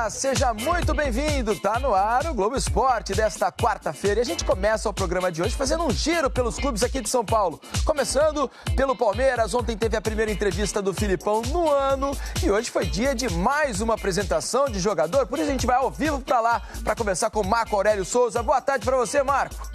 Olá, seja muito bem-vindo. Tá no ar o Globo Esporte desta quarta-feira. E a gente começa o programa de hoje fazendo um giro pelos clubes aqui de São Paulo. Começando pelo Palmeiras. Ontem teve a primeira entrevista do Filipão no ano e hoje foi dia de mais uma apresentação de jogador. Por isso a gente vai ao vivo para lá para conversar com o Marco Aurélio Souza. Boa tarde para você, Marco.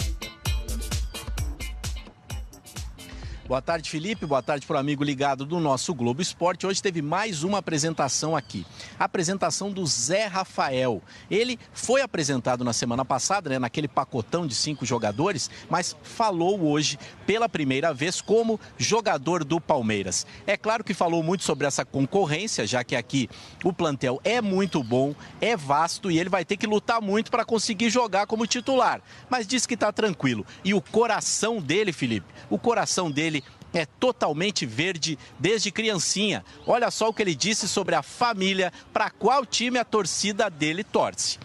Boa tarde, Felipe. Boa tarde para o amigo ligado do nosso Globo Esporte. Hoje teve mais uma apresentação aqui. A apresentação do Zé Rafael. Ele foi apresentado na semana passada, né, naquele pacotão de 5 jogadores, mas falou hoje pela primeira vez como jogador do Palmeiras. É claro que falou muito sobre essa concorrência, já que aqui o plantel é muito bom, é vasto e ele vai ter que lutar muito para conseguir jogar como titular. Mas disse que está tranquilo. E o coração dele, Felipe, o coração dele é totalmente verde desde criancinha. Olha só o que ele disse sobre a família, para qual time a torcida dele torce.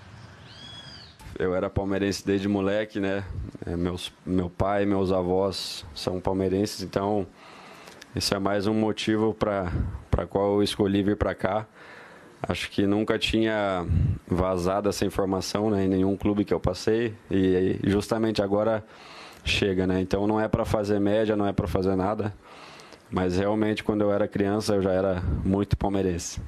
Eu era palmeirense desde moleque, né? Meu pai e meus avós são palmeirenses, então esse é mais um motivo para qual eu escolhi vir para cá. Acho que nunca tinha vazado essa informação, né, em nenhum clube que eu passei e justamente agora chega, né? Então não é para fazer média, não é para fazer nada, mas realmente quando eu era criança eu já era muito palmeirense.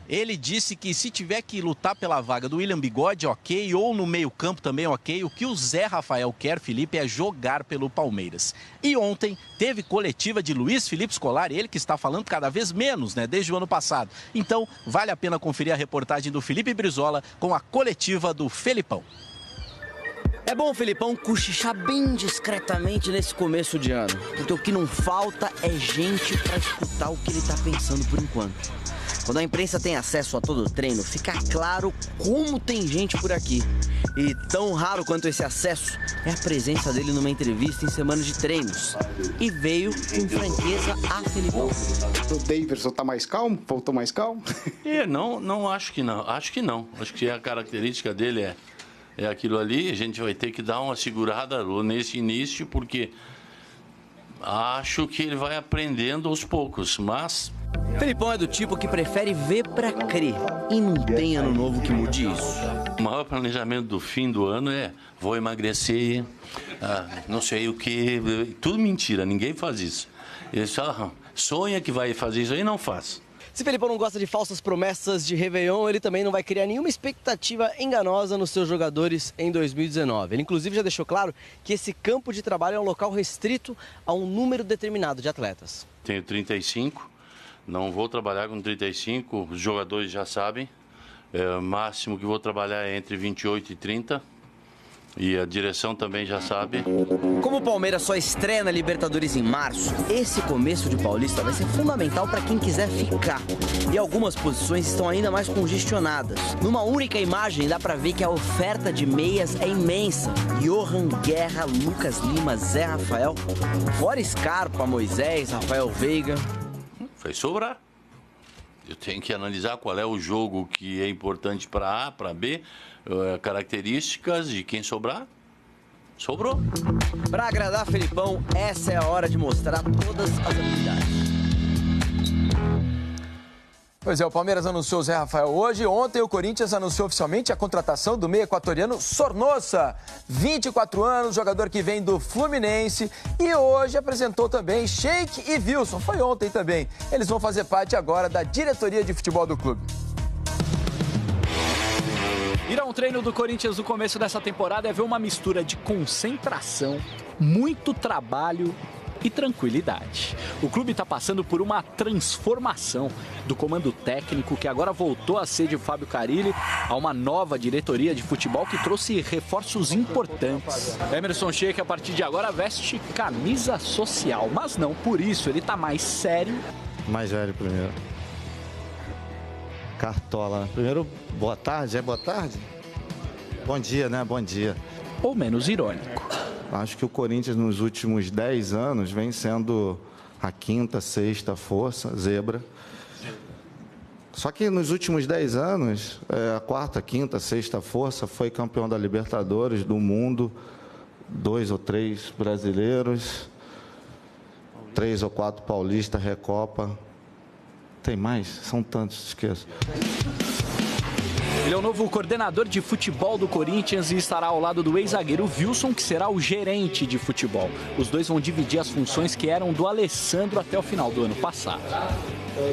Ele disse que se tiver que lutar pela vaga do William Bigode, ok, ou no meio-campo também, ok. O que o Zé Rafael quer, Felipe, é jogar pelo Palmeiras. E ontem teve coletiva de Luiz Felipe Scolari, ele que está falando cada vez menos, né, desde o ano passado. Então, vale a pena conferir a reportagem do Felipe Brizola com a coletiva do Felipão. É bom o Felipão cochichar bem discretamente nesse começo de ano, porque o que não falta é gente para escutar o que ele está pensando por enquanto. Quando a imprensa tem acesso a todo o treino, fica claro como tem gente por aqui. E tão raro quanto esse acesso é a presença dele numa entrevista em semanas de treinos. E veio com franqueza a Felipão. O Davidson tá mais calmo? Voltou mais calmo? Não acho que não. Acho que não. Acho que a característica dele é aquilo ali. A gente vai ter que dar uma segurada nesse início, porque acho que ele vai aprendendo aos poucos, mas... Felipão é do tipo que prefere ver pra crer e não tem ano novo que mude isso. O maior planejamento do fim do ano é: vou emagrecer, não sei o que, tudo mentira, ninguém faz isso. Ele só sonha que vai fazer isso aí e não faz. Se Felipão não gosta de falsas promessas de Réveillon, ele também não vai criar nenhuma expectativa enganosa nos seus jogadores em 2019. Ele inclusive já deixou claro que esse campo de trabalho é um local restrito a um número determinado de atletas. Tenho 35. Não vou trabalhar com 35, os jogadores já sabem. O máximo que vou trabalhar é entre 28 e 30. E a direção também já sabe. Como o Palmeiras só estreia na Libertadores em março, esse começo de Paulista vai ser fundamental para quem quiser ficar. E algumas posições estão ainda mais congestionadas. Numa única imagem dá para ver que a oferta de meias é imensa. Johan, Guerra, Lucas Lima, Zé Rafael, fora Scarpa, Moisés, Rafael Veiga. Vai sobrar. Eu tenho que analisar qual é o jogo que é importante para A, para B, características de quem sobrar. Sobrou. Para agradar Felipão, essa é a hora de mostrar todas as habilidades. Pois é, o Palmeiras anunciou o Zé Rafael hoje. Ontem o Corinthians anunciou oficialmente a contratação do meio equatoriano Sornosa. 24 anos, jogador que vem do Fluminense. E hoje apresentou também Sheik e Wilson. Foi ontem também. Eles vão fazer parte agora da diretoria de futebol do clube. Ir a um treino do Corinthians no começo dessa temporada é ver uma mistura de concentração, muito trabalho e tranquilidade. O clube está passando por uma transformação do comando técnico, que agora voltou a ser de Fábio Carille, a uma nova diretoria de futebol que trouxe reforços importantes. Emerson Sheik, a partir de agora, veste camisa social, mas não por isso, ele está mais sério. Mais velho primeiro. Cartola. Primeiro, boa tarde, boa tarde? Bom dia, né? Bom dia. Ou menos irônico. Acho que o Corinthians nos últimos 10 anos vem sendo a quinta, sexta força, zebra. Só que nos últimos 10 anos, a quarta, quinta, sexta força foi campeão da Libertadores, do mundo, 2 ou 3 brasileiros, 3 ou 4 paulistas, Recopa. Tem mais? São tantos, esqueço. Ele é o novo coordenador de futebol do Corinthians e estará ao lado do ex-zagueiro Wilson, que será o gerente de futebol. Os dois vão dividir as funções que eram do Alessandro até o final do ano passado.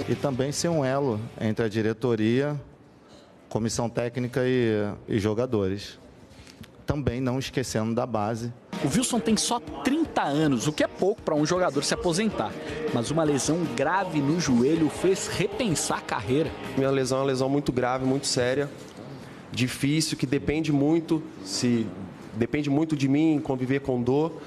E também ser um elo entre a diretoria, comissão técnica e jogadores. Também não esquecendo da base. O Wilson tem só 30 anos, o que é pouco para um jogador se aposentar. Mas uma lesão grave no joelho fez repensar a carreira. Minha lesão é uma lesão muito grave, muito séria, difícil, que depende muito de mim conviver com dor.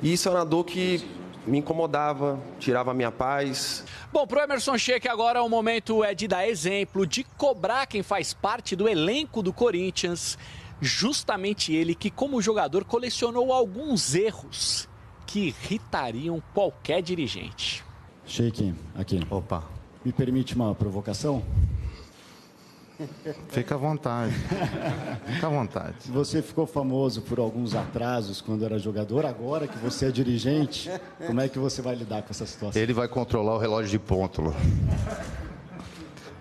E isso era uma dor que me incomodava, tirava a minha paz. Bom, pro Emerson Sheik agora o momento é de dar exemplo, de cobrar quem faz parte do elenco do Corinthians. Justamente ele que, como jogador, colecionou alguns erros que irritariam qualquer dirigente. Sheik, aqui. Opa. Me permite uma provocação? Fica à vontade. Fica à vontade. Você ficou famoso por alguns atrasos quando era jogador. Agora que você é dirigente, como é que você vai lidar com essa situação? Ele vai controlar o relógio de ponto.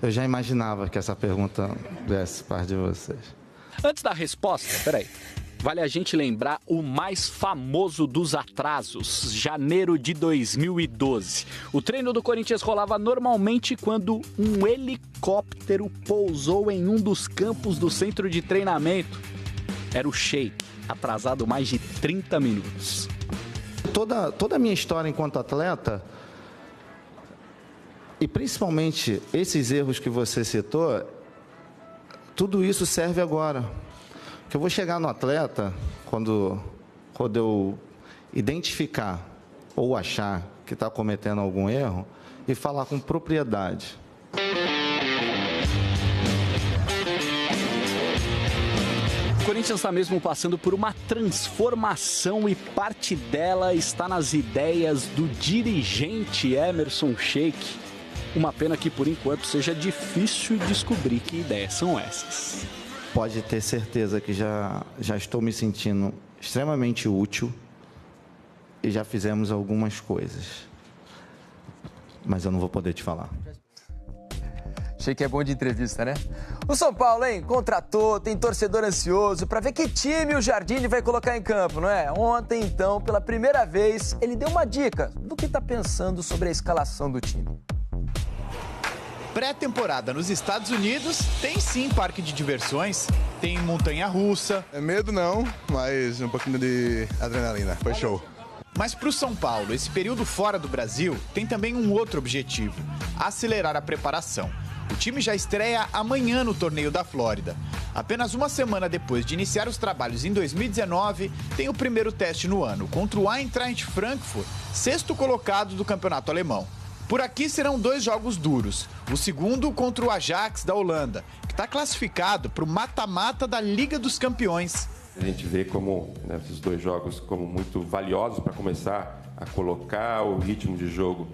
Eu já imaginava que essa pergunta viesse parte de vocês. Antes da resposta, vale a gente lembrar o mais famoso dos atrasos, janeiro de 2012. O treino do Corinthians rolava normalmente quando um helicóptero pousou em um dos campos do centro de treinamento. Era o Sheik, atrasado mais de 30 minutos. Toda a minha história enquanto atleta, e principalmente esses erros que você citou, tudo isso serve agora. Porque eu vou chegar no atleta, quando eu identificar ou achar que está cometendo algum erro, e falar com propriedade. O Corinthians está mesmo passando por uma transformação e parte dela está nas ideias do dirigente Emerson Sheik. Uma pena que, por enquanto, seja difícil descobrir que ideias são essas. Pode ter certeza que já estou me sentindo extremamente útil e já fizemos algumas coisas. Mas eu não vou poder te falar. Sheik é bom de entrevista, né? O São Paulo, hein? Contratou, tem torcedor ansioso para ver que time o Jardine vai colocar em campo, não é? Ontem, então, pela primeira vez, ele deu uma dica do que está pensando sobre a escalação do time. Pré-temporada nos Estados Unidos, tem sim parque de diversões, tem montanha-russa. É medo não, mas um pouquinho de adrenalina, foi show. Mas para o São Paulo, esse período fora do Brasil tem também um outro objetivo: acelerar a preparação. O time já estreia amanhã no torneio da Flórida. Apenas uma semana depois de iniciar os trabalhos em 2019, tem o primeiro teste no ano contra o Eintracht Frankfurt, sexto colocado do campeonato alemão. Por aqui serão 2 jogos duros. O segundo contra o Ajax da Holanda, que está classificado para o mata-mata da Liga dos Campeões. A gente vê como esses 2 jogos como muito valiosos para começar a colocar o ritmo de jogo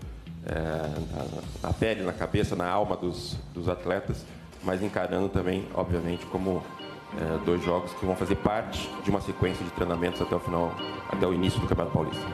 na pele, na cabeça, na alma dos atletas, mas encarando também, obviamente, como 2 jogos que vão fazer parte de uma sequência de treinamentos até o final, até o início do Campeonato Paulista.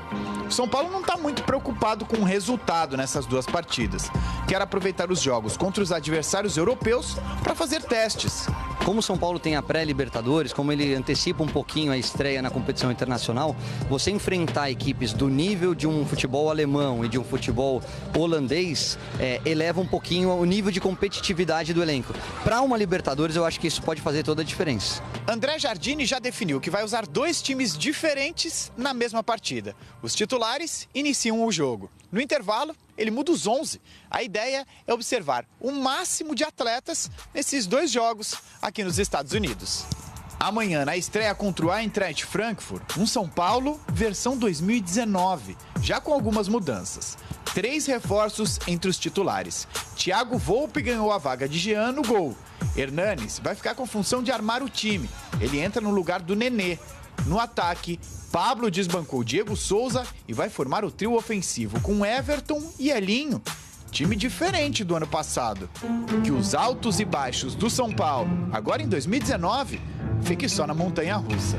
O São Paulo não está muito preocupado com o resultado nessas 2 partidas. Quer aproveitar os jogos contra os adversários europeus para fazer testes. Como o São Paulo tem a pré-Libertadores, como ele antecipa um pouquinho a estreia na competição internacional, você enfrentar equipes do nível de um futebol alemão e de um futebol holandês eleva um pouquinho o nível de competitividade do elenco. Para uma Libertadores, eu acho que isso pode fazer toda a diferença. André Jardine já definiu que vai usar 2 times diferentes na mesma partida. Os titulares iniciam o jogo. No intervalo, ele muda os 11. A ideia é observar o máximo de atletas nesses 2 jogos aqui nos Estados Unidos. Amanhã, na estreia contra o Eintracht Frankfurt, um São Paulo versão 2019, já com algumas mudanças. 3 reforços entre os titulares. Thiago Volpe ganhou a vaga de Jean no gol. Hernanes vai ficar com função de armar o time. Ele entra no lugar do Nenê. No ataque, Pablo desbancou Diego Souza e vai formar o trio ofensivo com Everton e Elinho. Time diferente do ano passado. Que os altos e baixos do São Paulo, agora em 2019, fique só na montanha-russa.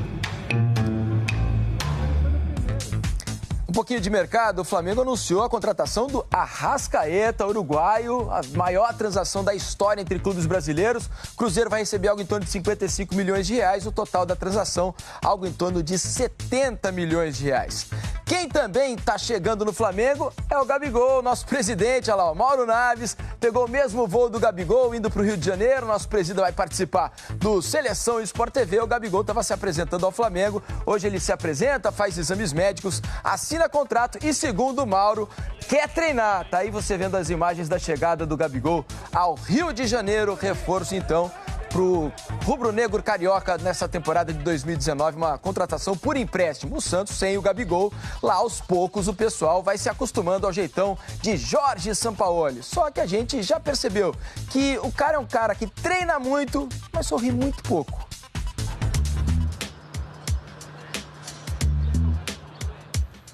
Um pouquinho de mercado, o Flamengo anunciou a contratação do Arrascaeta, uruguaio, a maior transação da história entre clubes brasileiros. O Cruzeiro vai receber algo em torno de 55 milhões de reais, o total da transação algo em torno de 70 milhões de reais. Quem também está chegando no Flamengo é o Gabigol, nosso presidente, olha lá, o Mauro Naves, pegou o mesmo voo do Gabigol, indo para o Rio de Janeiro. Nosso presidente vai participar do Seleção Sport TV. O Gabigol estava se apresentando ao Flamengo. Hoje ele se apresenta, faz exames médicos, assina contrato e, segundo o Mauro, quer treinar. Tá aí você vendo as imagens da chegada do Gabigol ao Rio de Janeiro. Reforço, então, pro rubro-negro carioca nessa temporada de 2019, uma contratação por empréstimo. O Santos sem o Gabigol, lá aos poucos o pessoal vai se acostumando ao jeitão de Jorge Sampaoli. Só que a gente já percebeu que o cara é um cara que treina muito, mas sorri muito pouco.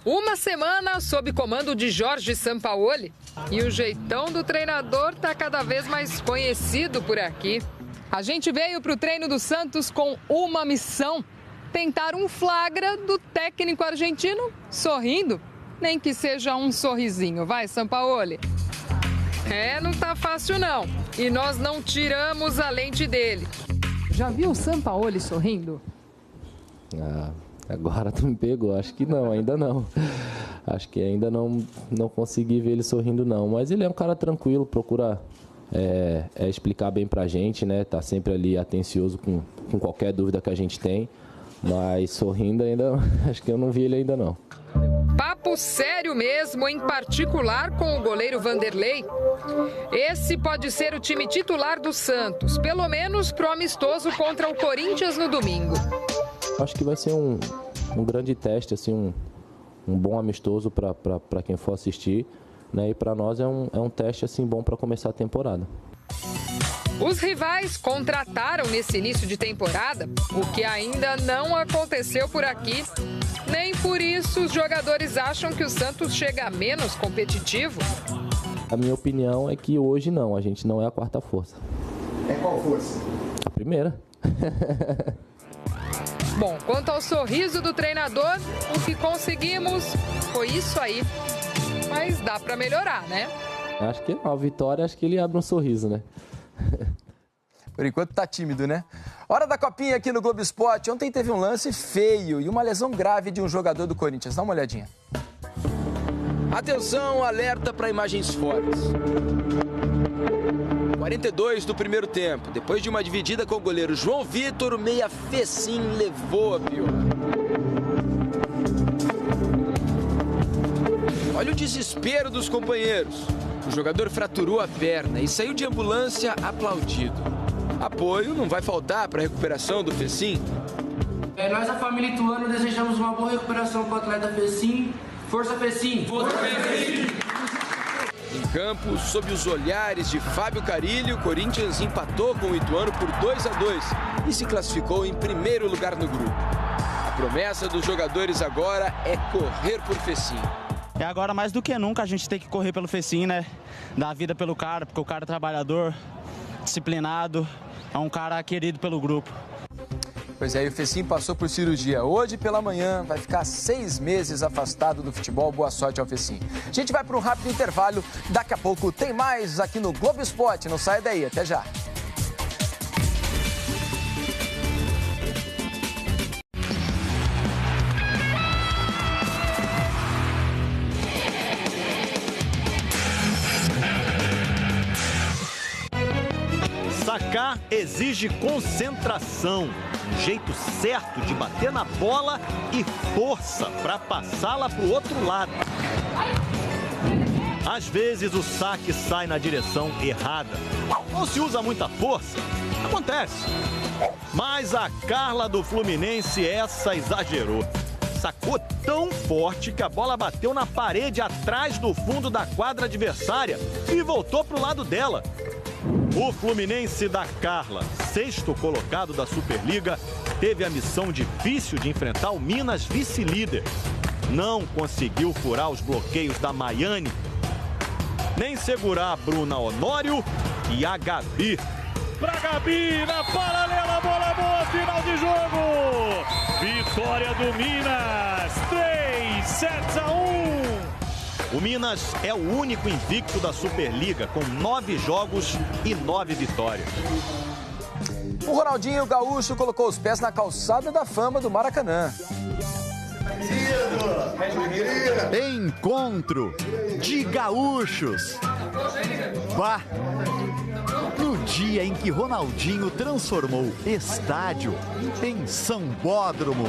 Uma semana sob comando de Jorge Sampaoli e o jeitão do treinador está cada vez mais conhecido por aqui. A gente veio para o treino do Santos com uma missão: tentar um flagra do técnico argentino sorrindo, nem que seja um sorrisinho. Vai, Sampaoli. Não tá fácil não. E nós não tiramos a lente dele. Já viu o Sampaoli sorrindo? Agora tu me pegou, acho que não, ainda não. Acho que ainda não consegui ver ele sorrindo não, mas ele é um cara tranquilo, procura explicar bem pra gente, né? Tá sempre ali atencioso com qualquer dúvida que a gente tem, mas sorrindo ainda, acho que eu não vi ele ainda não. Papo sério mesmo, em particular com o goleiro Vanderlei. Esse pode ser o time titular do Santos, pelo menos pro amistoso contra o Corinthians no domingo. Acho que vai ser um grande teste, assim, um bom amistoso para quem for assistir, né? E para nós é um teste assim bom para começar a temporada. Os rivais contrataram nesse início de temporada, o que ainda não aconteceu por aqui. Nem por isso os jogadores acham que o Santos chega menos competitivo. A minha opinião é que hoje não, a gente não é a quarta força. É qual força? A primeira. Bom, quanto ao sorriso do treinador, o que conseguimos foi isso aí. Mas dá para melhorar, né? Acho que a vitória, acho que ele abre um sorriso, né? Por enquanto tá tímido, né? Hora da copinha aqui no Globo Esporte. Ontem teve um lance feio e uma lesão grave de um jogador do Corinthians. Dá uma olhadinha. Atenção, alerta para imagens fortes. 42 do primeiro tempo. Depois de uma dividida com o goleiro João Vitor, o meia Fecim levou a pior. Olha o desespero dos companheiros. O jogador fraturou a perna e saiu de ambulância aplaudido. Apoio não vai faltar para a recuperação do Fecim. Nós, a família Ituano, desejamos uma boa recuperação para o atleta Fecim. Força Fecim! Força Fecim! Em campo, sob os olhares de Fábio Carilli, o Corinthians empatou com o Ituano por 2-2 e se classificou em primeiro lugar no grupo. A promessa dos jogadores agora é correr por Fecim. Agora, mais do que nunca, a gente tem que correr pelo Fecim, né? Dar a vida pelo cara, porque o cara é trabalhador, disciplinado, é um cara querido pelo grupo. Pois é, e o Fecim passou por cirurgia. Hoje pela manhã vai ficar 6 meses afastado do futebol. Boa sorte ao Fecim. A gente vai para um rápido intervalo. Daqui a pouco tem mais aqui no Globo Esporte. Não saia daí, até já. Sacar exige concentração, um jeito certo de bater na bola e força para passá-la para o outro lado. Às vezes o saque sai na direção errada, ou se usa muita força, acontece. Mas a Carla do Fluminense essa exagerou. Sacou tão forte que a bola bateu na parede atrás do fundo da quadra adversária e voltou para o lado dela. O Fluminense da Carla, sexto colocado da Superliga, teve a missão difícil de enfrentar o Minas vice-líder. Não conseguiu furar os bloqueios da Maiane, nem segurar a Bruna Honório e a Gabi. Pra Gabi, na paralela, bola boa, final de jogo. Vitória do Minas, 3 O Minas é o único invicto da Superliga, com 9 jogos e 9 vitórias. O Ronaldinho Gaúcho colocou os pés na calçada da fama do Maracanã. Encontro de gaúchos. Bah! No dia em que Ronaldinho transformou estádio em sambódromo,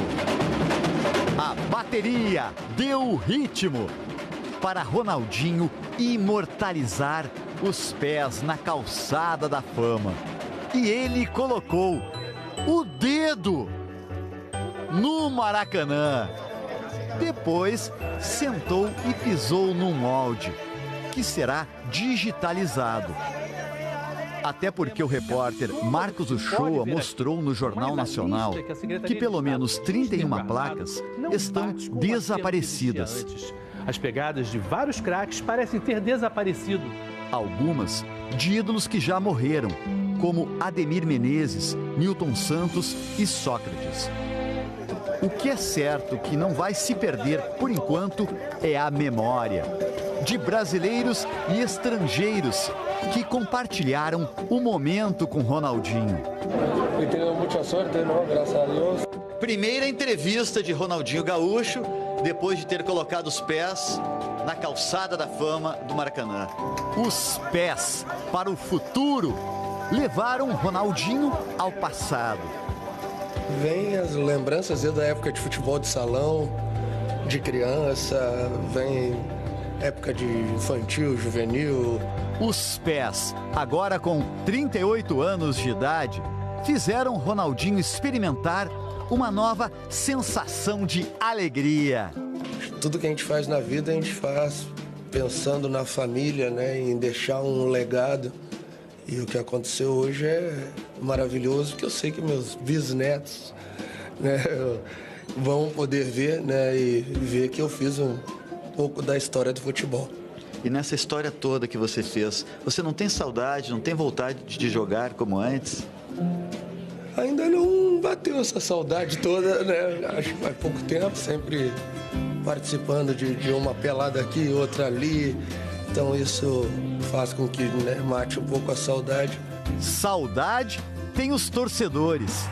a bateria deu ritmo para Ronaldinho imortalizar os pés na calçada da fama. E ele colocou o dedo no Maracanã. Depois, sentou e pisou num molde, que será digitalizado. Até porque o repórter Marcos Uchoa mostrou no Jornal Nacional que pelo menos 31 placas estão desaparecidas. As pegadas de vários craques parecem ter desaparecido. Algumas de ídolos que já morreram, como Ademir Menezes, Milton Santos e Sócrates. O que é certo que não vai se perder, por enquanto, é a memória de brasileiros e estrangeiros que compartilharam o momento com Ronaldinho. Tenho muita sorte, não? Graças a Deus. Primeira entrevista de Ronaldinho Gaúcho, depois de ter colocado os pés na calçada da fama do Maracanã. Os pés para o futuro levaram Ronaldinho ao passado. Vem as lembranças da época de futebol de salão, de criança, vem época de infantil, juvenil. Os pés, agora com 38 anos de idade, fizeram Ronaldinho experimentar uma nova sensação de alegria. Tudo que a gente faz na vida, a gente faz pensando na família, né, em deixar um legado. E o que aconteceu hoje é maravilhoso, porque eu sei que meus bisnetos, né, vão poder ver, né, e ver que eu fiz um pouco da história do futebol. E nessa história toda que você fez, você não tem saudade, não tem vontade de jogar como antes? Ainda não bateu essa saudade toda, né? Acho que faz pouco tempo, sempre participando de uma pelada aqui, outra ali. Então isso faz com que, né, mate um pouco a saudade. Saudade tem os torcedores.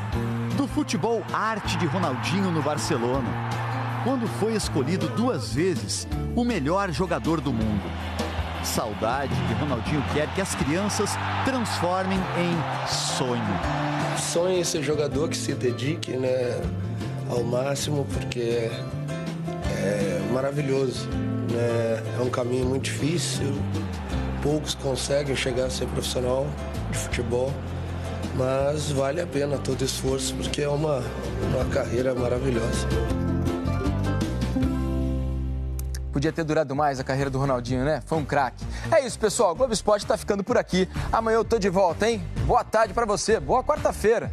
Do futebol arte de Ronaldinho no Barcelona, quando foi escolhido 2 vezes o melhor jogador do mundo. Saudade que Ronaldinho quer que as crianças transformem em sonho. Sonho em ser jogador que se dedique, né, ao máximo, porque é maravilhoso, né? É um caminho muito difícil, poucos conseguem chegar a ser profissional de futebol, mas vale a pena todo esforço, porque é uma carreira maravilhosa. Podia ter durado mais a carreira do Ronaldinho, né? Foi um craque. É isso, pessoal. O Globo Esporte tá ficando por aqui. Amanhã eu tô de volta, hein? Boa tarde pra você. Boa quarta-feira.